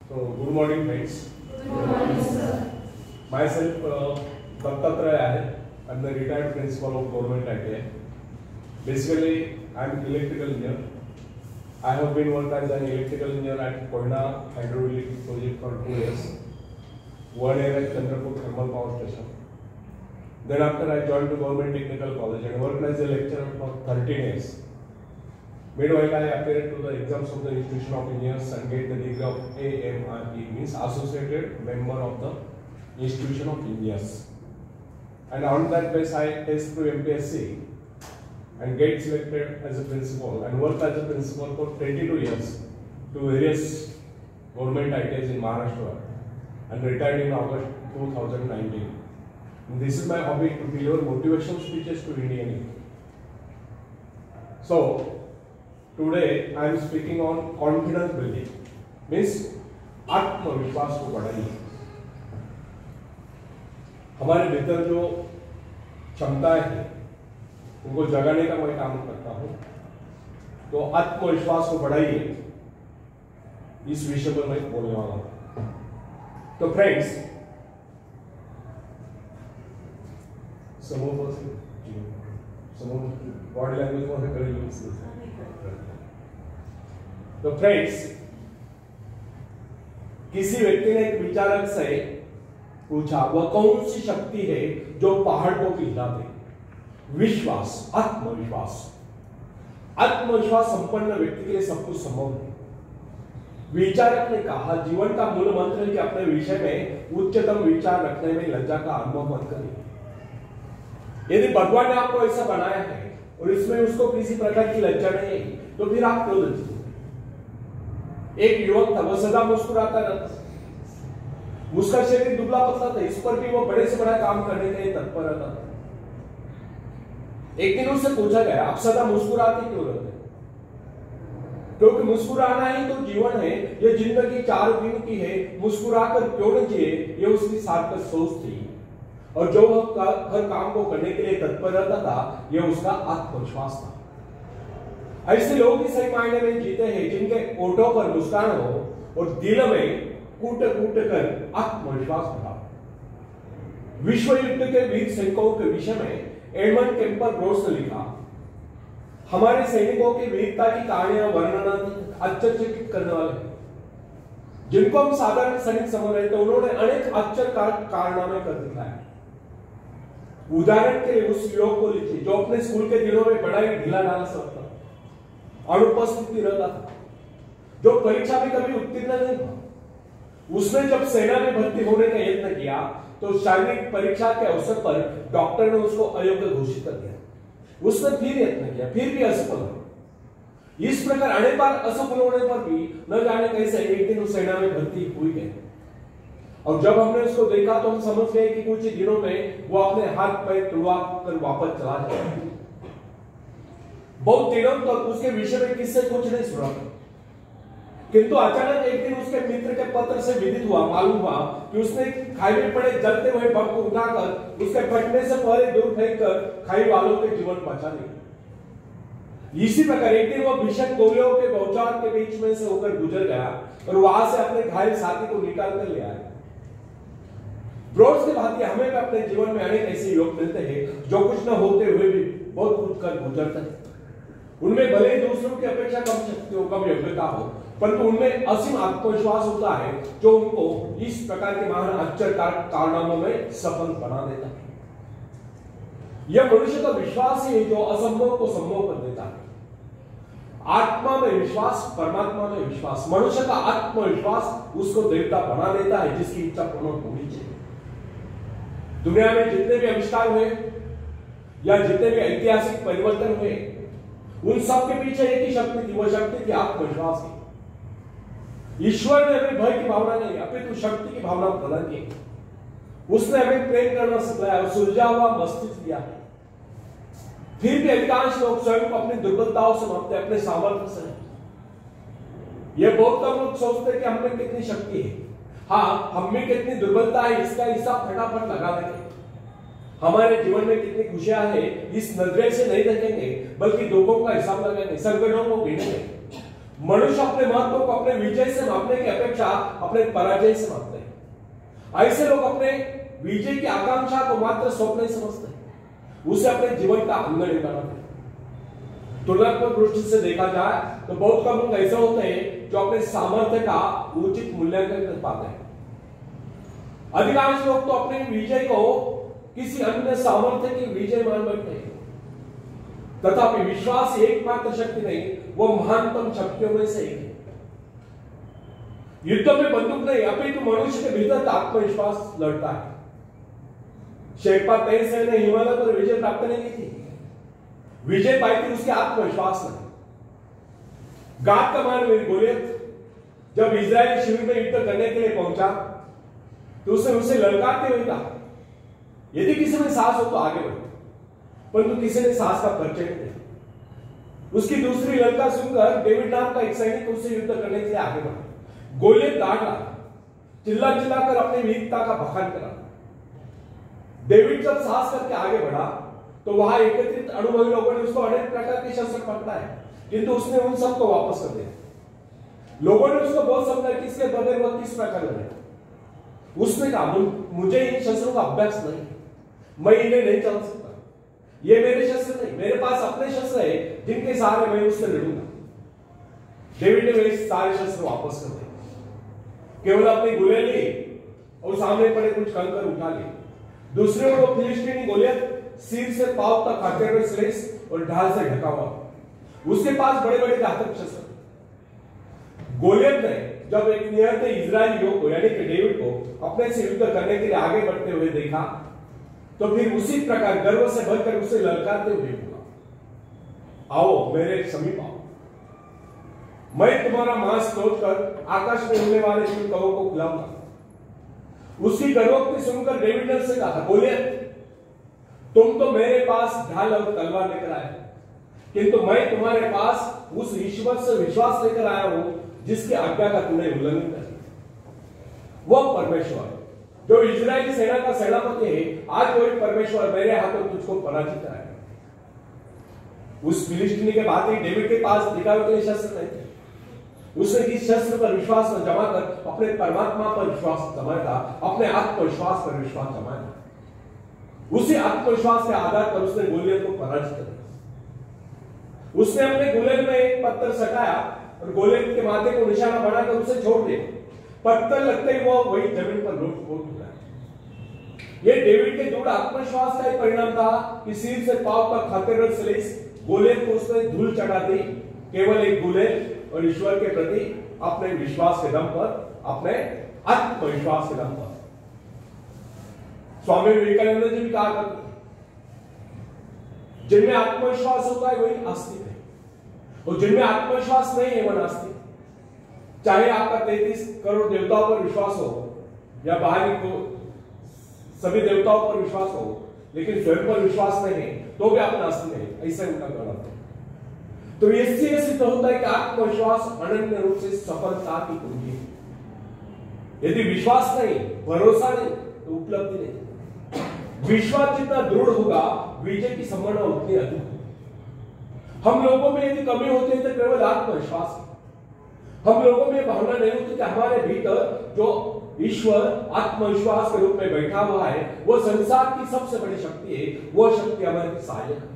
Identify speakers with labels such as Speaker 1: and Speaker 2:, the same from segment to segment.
Speaker 1: So, good morning, friends.
Speaker 2: Good morning, sir.
Speaker 1: Myself, Dattatreya Ahir. I'm the retired principal of Government ITI. Basically, I'm electrical engineer. I have been worked as an electrical engineer at Koyna Hydroelectric Project for 2 years. 1 year at Chandrapur Thermal Power Station. Then after I joined the Government Technical College and worked as a lecturer for 13 years. Meanwhile, I appeared to the exams of the Institution of Engineers and get the degree of AMRE, means Associated Member of the Institution of Engineers. And on that basis, I test through MPSC and get selected as a principal and worked as a principal for 22 years to various government ITIs in Maharashtra and retired in August 2019. And this is my hobby, to deliver motivation speeches to Indian youth. So, today I am speaking on confidence building, means आत्मविश्वास को बढ़ाइए। हमारे भीतर जो क्षमताएं हैं उनको जगाने का मैं काम करता हूं, तो आत्मविश्वास को बढ़ाइए, इस विषय पर मैं बोलने वाला हूं। तो फ्रेंड्स, समूह बॉडी लैंग्वेज को करेंगे। तो फ्रेंड्स, किसी व्यक्ति ने एक विचारक से पूछा, वह कौन सी शक्ति है जो पहाड़ को हिला दे? विश्वास, आत्मविश्वास। आत्मविश्वास संपन्न व्यक्ति के लिए सब कुछ संभव है। विचारक ने कहा, जीवन का मूल मंत्र है कि अपने विषय में उच्चतम विचार रखने में लज्जा का अनुभव मत करिए। यदि भगवान ने आपको ऐसा बनाया है और इसमें उसको किसी प्रकार की लज्जा नहीं है, तो फिर आप क्यों लज्जित? एक युवक था, वह सदा मुस्कुराता रहता, उसका शरीर दुबला पतला था, इस पर भी वो बड़े से बड़ा काम करने के लिए तत्पर रहता था। एक दिन उससे पूछा गया, आप सदा मुस्कुराते क्यों रहते? क्योंकि मुस्कुराना ही तो जीवन है, यह जिंदगी 4 दिन की है, मुस्कुराकर क्यों न जिए, यह उसकी सार्थक सोच थी। और जो वह हर काम को करने के लिए तत्पर रहता था, यह उसका आत्मविश्वास था। ऐसे लोग ही सही मायने में जीते हैं जिनके ओठों पर मुस्कान हो और दिल में कूट कूट कर आत्मविश्वास भरा। विश्व युद्ध के वीर सैनिकों के विषय में एडमंड केम्पर ब्रोस ने लिखा, हमारे सैनिकों की वीरता की कहानियां वर्णनात्मक आश्चर्यचकित करने वाले, जिनको हम साधारण सैनिक समझ रहे थे, उन्होंने अनेक आश्चर्यकारक कारनामे कर दिखाए। उदाहरण के लिए उस युवक को लीजिए जो अपने स्कूल के दिनों में बड़ा ही ढीला ढाला सकता, अनुपस्थित रहता था, जो परीक्षा में कभी उत्तीर्ण नहीं हुआ। उसने जब सेना में भर्ती होने का यत्न किया तो शारीरिक परीक्षा के अवसर पर डॉक्टर ने उसको अयोग्य घोषित कर दिया। उसने फिर यत्न किया, फिर भी असफल हुआ। इस प्रकार अनेक बार असफल होने पर भी न जाने कैसे एक दिन उस सेना में भर्ती हुई गई। और जब हमने उसको देखा तो हम समझ गए कि कुछ दिनों में वो अपने हाथ पैर तुड़वा कर वापस चला जाएगा। बहुत दिनों तक उसके विषय में किससे कुछ नहीं सुना, किंतु अचानक एक दिन उसके मित्र के पत्र से विदित हुआ, मालूम हुआ कि उसने खाई में पड़े जलते हुए बम को उठाकर उसके फटने से पहले दूर फेंककर खाई वालों के जीवन बचा लिया। इसी प्रकार एक दिन वह भीषण गोलियों के बौछार के बीच में से होकर गुजर गया और वहां से अपने घायल साथी को निकाल कर ले आया। ब्रोस के भांति हमें भी अपने जीवन में अनेक ऐसे लोग मिलते हैं जो कुछ न होते हुए भी बहुत कुछ कर गुजरते हैं। उनमें भले ही दूसरों की अपेक्षा कम शक्ति हो, कम योग्यता हो, परंतु उनमें असीम आत्मविश्वास होता है जो उनको इस प्रकार के महान आश्चर्यकारक कारनामों में सफल बना देता है। यह मनुष्य का विश्वास ही है जो असंभव को संभव कर देता है। आत्मा में विश्वास, परमात्मा में विश्वास, मनुष्य का आत्मविश्वास उसको देवता बना देता है जिसकी इच्छा पूर्ण होनी चाहिए। दुनिया में जितने भी आविष्कार हुए या जितने भी ऐतिहासिक परिवर्तन हुए, उन सब के पीछे एक ही शक्ति थी, वह शक्ति थी आत्मविश्वास की। ईश्वर ने हमें भय की भावना नहीं, अपितु शक्ति की भावना प्रदान की। उसने हमें प्रेम करना सिखाया और सुलझा हुआ मस्तिष्क दिया। फिर भी अधिकांश लोग स्वयं को अपनी दुर्बलताओं से मापते, अपने सामर्थ्य से। यह बहुत कम लोग सोचते हैं कि हम में कितनी शक्ति है। हाँ, हम में कितनी दुर्बलता है इसका हिसाब फटाफट लगा देंगे। हमारे जीवन में कितनी खुशियां हैं इस नजरिए से नहीं देखेंगे, बल्कि दुखों का हिसाब लगाएंगे, संकटों को गिनेंगे। मनुष्य अपने महत्व को अपने विजय से मापने की अपेक्षा अपने पराजय से मापते हैं। ऐसे लोग अपने विजय की आकांक्षा को मात्र स्वप्न समझते हैं, उसे अपने जीवन का अंग नहीं बनाते। तुलनात्मक दृष्टि से देखा जाए तो बहुत कम लोग ऐसे होते हैं जो अपने सामर्थ्य का उचित मूल्यांकन कर पाते हैं। अधिकांश लोग तो अपने विजय को किसी अन्य सामर्थ्य की विजय मान बैठते हैं। तथापि विश्वास एकमात्र शक्ति नहीं, वो महानतम शक्तियों में से एक है। युद्ध में बंदूक नहीं, अपितु मनुष्य के भीतर आत्मविश्वास लड़ता है। शेरपा तेरसे ने हिमालय पर विजय प्राप्त नहीं की थी, विजय पाई थी उसके आत्मविश्वास ने। गाद का मान गोलियत जब इजराइल शिविर में युद्ध करने के लिए पहुंचा तो उसने उसे ललकारते हुए कहा, यदि किसी में साहस हो तो आगे बढ़ो, परंतु किसी ने साहस का परिचय नहीं दिया। उसकी दूसरी ललकार सुनकर डेविड नाम का एक सैनिक उससे युद्ध करने के लिए आगे बढ़ा। गोलियत दाढ़ रहा, चिल्ला चिल्लाकर अपनी वीरता का बखान करा। डेविड जब साहस करके आगे बढ़ा तो वहां एकत्रित अनुभवी लोगों ने उसको अनेक प्रकार के शस्त्र पकड़ाए, किंतु उसने उन सबको वापस कर दिया। लोगों ने उसको बहुत समझा कि इसके बगैर वह किस प्रकार लड़ेगा। उसने कहा, मुझे इन शस्त्रों का अभ्यास नहीं, मैं इन्हें नहीं चल सकता, ये मेरे शस्त्र नहीं, मेरे पास अपने शस्त्र है जिनके सहारे मैं उससे लड़ूंगा। डेविड ने वे सारे शस्त्र वापस कर दिए, केवल अपनी गुलेल ली और सामने पड़े कुछ कंकर उठा लिए। दूसरे ओर वो फिलिस्तीनी गोलियत सिर से पांव तक हथियारों से लैस और ढाल से ढका हुआ, उसके पास बड़े बड़े घातक शस्त्र। गोलियत ने जब एक निहत्थे इजरायलियों को यानी कि डेविड को अपने से युद्ध करने के लिए आगे बढ़ते हुए देखा तो फिर उसी प्रकार गर्व से भरकर उसे ललकारते हुए बोला, आओ मेरे समीप आओ, मैं तुम्हारा मांस तोड़कर आकाश में उड़ने वाले इन कौवों को खिलाऊंगा। उसकी गर्वोक्ति सुनकर डेविड ने उससे कहा, गोलियत तुम तो मेरे पास ढाल और तलवार लेकर आए, किंतु मैं तुम्हारे पास उस ईश्वर से विश्वास लेकर आया हूं जिसकी आज्ञा का तुमने उल्लंघन कर दिया। वह परमेश्वर जो इजरायली सेना का सेनापति है, आज वही परमेश्वर मेरे हाथों तुझको पराजित कराएगा। उस फिलिस्तीनी के बाद ही डेविड के पास दिखावे के लिए शस्त्र नहीं थे। उसने इस शस्त्र पर विश्वास न जमाकर अपने परमात्मा पर विश्वास जमाया था, अपने आत्मविश्वास पर विश्वास जमाया था। उसी आत्मविश्वास के आधार पर उसने गोलियत को पराजित कर दिया। उसने अपने गुलेल में एक पत्थर सटाया और गोलियत के माथे को निशाना बनाकर उसे छोड़ दिया। पत्थर लगते ही वो वही जमीन पर लौट गया। ये डेविड के दृढ़ आत्मविश्वास का ही परिणाम था कि सिर से पांव तक हथियारों से लैस गोलियत को उसने धूल चढ़ा दी, केवल एक गुलेल और ईश्वर के प्रति अपने विश्वास के दम पर, अपने आत्मविश्वास के दम पर। स्वामी विवेकानंद जी भी कहा करते, जिनमें आत्मविश्वास होता है वही आस्तिक है, और जिनमें आत्मविश्वास नहीं है वह नास्तिक। चाहे आपका 33 करोड़ देवताओं पर विश्वास हो या बाहरी को सभी देवताओं पर विश्वास हो, लेकिन स्वयं पर विश्वास नहीं है तो भी आप नास्तिक है, ऐसा उनका कहना है। तो इससे सिद्ध होता है कि आत्मविश्वास अनन्य रूप से सफलता की कुंजी है। यदि विश्वास नहीं, भरोसा नहीं, तो उपलब्धि नहीं। विश्वास जितना दृढ़ होगा, विजय की संभावना उतनी अधिक होगी। हम लोगों में यदि कमी होती है तो केवल आत्मविश्वास है। हम लोगों में भावना नहीं होती कि हमारे भीतर जो ईश्वर आत्मविश्वास के रूप में बैठा हुआ है, वो संसार की सबसे बड़ी शक्ति है, वो शक्ति हमारे सहायक है।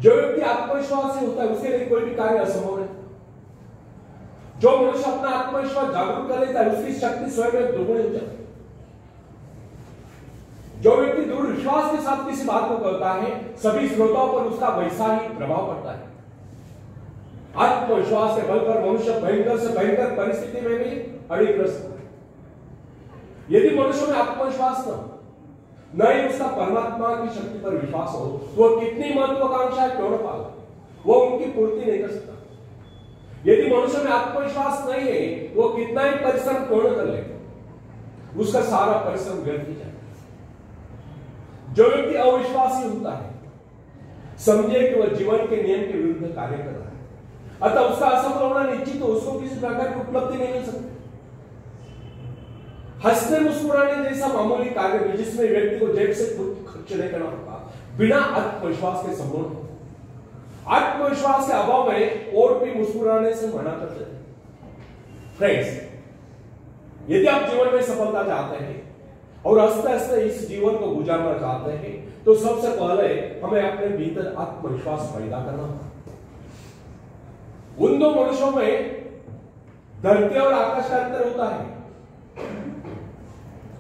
Speaker 1: जो व्यक्ति आत्मविश्वास से होता है उसके लिए कोई भी कार्य असंभव है। जो मनुष्य अपना आत्मविश्वास जागरूक कर लेता है उसकी शक्ति स्वयं में दोगुनी हो जाती है। जो व्यक्ति दृढ़ विश्वास के साथ किसी बात को करता है, सभी श्रोताओं पर उसका वैसा ही प्रभाव पड़ता है। आत्मविश्वास के बल पर मनुष्य भयंकर से भयंकर परिस्थिति में भी अड़िग्रस्त है। यदि मनुष्य में आत्मविश्वास न ही उसका परमात्मा की शक्ति पर विश्वास हो, तो वह कितनी महत्वाकांक्षा क्यों न पाले, वो उनकी पूर्ति नहीं कर सकता। यदि मनुष्य में आत्मविश्वास नहीं है, वो कितना ही परिश्रम क्यों न कर ले, उसका सारा परिश्रम व्यर्थ ही जाएगा। जो व्यक्ति अविश्वासी होता है, समझे कि वह जीवन के नियम के विरुद्ध कार्य कर रहा है, अतः उसका असफल होना निश्चित हो, उसको किसी प्रकार की उपलब्धि नहीं मिल सकती। हंसने मुस्कुराने जैसा मामूली कार्य भी जिसमें व्यक्ति को जेब से खुद खर्च नहीं करना होता, बिना आत्मविश्वास के संपूर्ण। आत्मविश्वास के अभाव में और भी मुस्कुराने से मना करते थे। फ्रेंड्स, यदि आप जीवन में सफलता चाहते हैं और हंसते हंसते इस जीवन को गुजारना चाहते हैं, तो सबसे पहले हमें अपने भीतर आत्मविश्वास पैदा करना होगा। उन दो मनुष्यों में धरती और आकाश का अंतर होता है,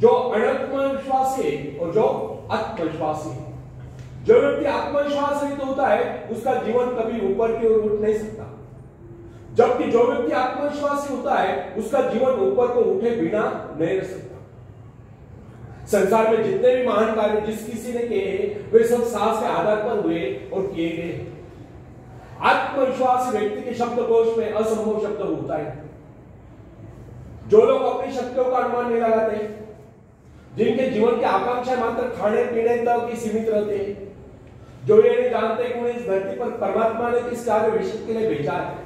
Speaker 1: जो अनात्मविश्वासी है और जो आत्मविश्वासी है। जो व्यक्ति आत्मविश्वास रहित होता है, उसका जीवन कभी ऊपर की ओर उठ नहीं सकता, जबकि जो व्यक्ति आत्मविश्वासी होता है, उसका जीवन ऊपर को उठे बिना नहीं रह सकता। संसार में जितने भी महान कार्य जिस किसी ने किए, वे सब साहस के आधार पर हुए और किए गए। आत्मविश्वासी व्यक्ति के शब्दकोश में असंभव शब्द होता है। जो लोग अपनी शक्तियों का अनुमान नहीं लगाते, जिनके जीवन की आकांक्षा मात्र खाने पीने तक ही सीमित रहते हैं, जो ये नहीं जानते कि उन्हें इस धरती पर परमात्मा ने किस कार्य विशेष के लिए भेजा है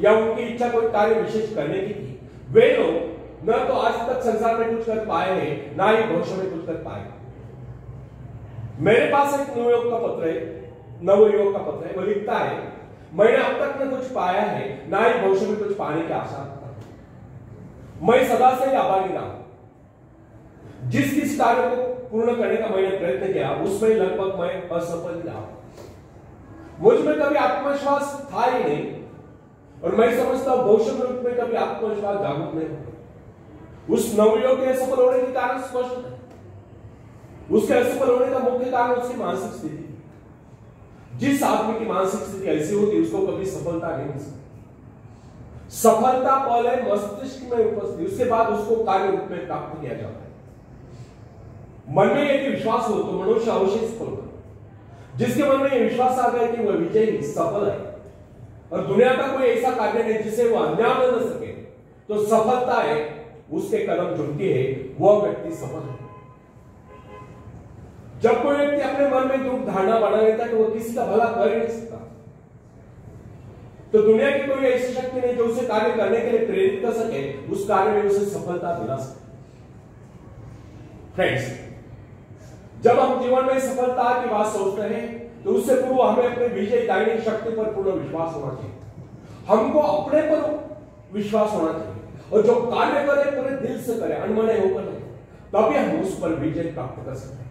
Speaker 1: या उनकी इच्छा कोई कार्य विशेष करने की थी, वे लोग न तो आज तक संसार में कुछ कर पाए हैं, ना ही भविष्य में कुछ कर पाए। मेरे पास एक नवयुवक का पत्र है। वो लिखता है, मैंने अब तक न कुछ पाया है, ना ही भविष्य में कुछ पाने की आशा करता हूं। मैं सदा से ही आभारी रहा। जिस किस कार्य को पूर्ण करने का मैंने प्रयत्न किया, उसमें लगभग मैं असफल ही रहा। मुझ में कभी आत्मविश्वास था ही नहीं, और मैं समझता हूं भविष्य में कभी आत्मविश्वास जागरूक नहीं होगा। उस नवयुवक के असफल होने के कारण स्पष्ट है। उसके असफल होने का मुख्य कारण उसकी मानसिक स्थिति। जिस आदमी की मानसिक स्थिति ऐसी होती, उसको कभी सफलता नहीं मिल सकती। सफलता पहले मस्तिष्क में उपस्थित, उसके बाद उसको कार्य रूप में प्राप्त किया जाता है। मन में यदि विश्वास हो तो मनुष्य अवश्य सफल होगा। जिसके मन में यह विश्वास आ गया कि वह विजयी सफल है और दुनिया का कोई ऐसा कार्य नहीं जिसे वह अंजाम न सके, तो सफलता है उसके कदम चुनती है, वह व्यक्ति सफल है। जब कोई व्यक्ति अपने मन में दुख धारणा बना लेता है कि वह किसी का भला कर ही नहीं सकता, तो दुनिया की कोई ऐसी शक्ति नहीं जो उसे कार्य करने के लिए प्रेरित कर सके, उस कार्य में उसे सफलता दिला सके। फ्रेंड्स, जब हम जीवन में सफलता की बात सोचते हैं, तो उससे पूर्व हमें अपने विजय दैनिक शक्ति पर पूर्ण विश्वास होना चाहिए। हमको अपने पर विश्वास होना चाहिए, और जो कार्य करे पूरे दिल से करे, अनमने होकर नहीं, तभी हम उस पर विजय प्राप्त कर सकते हैं।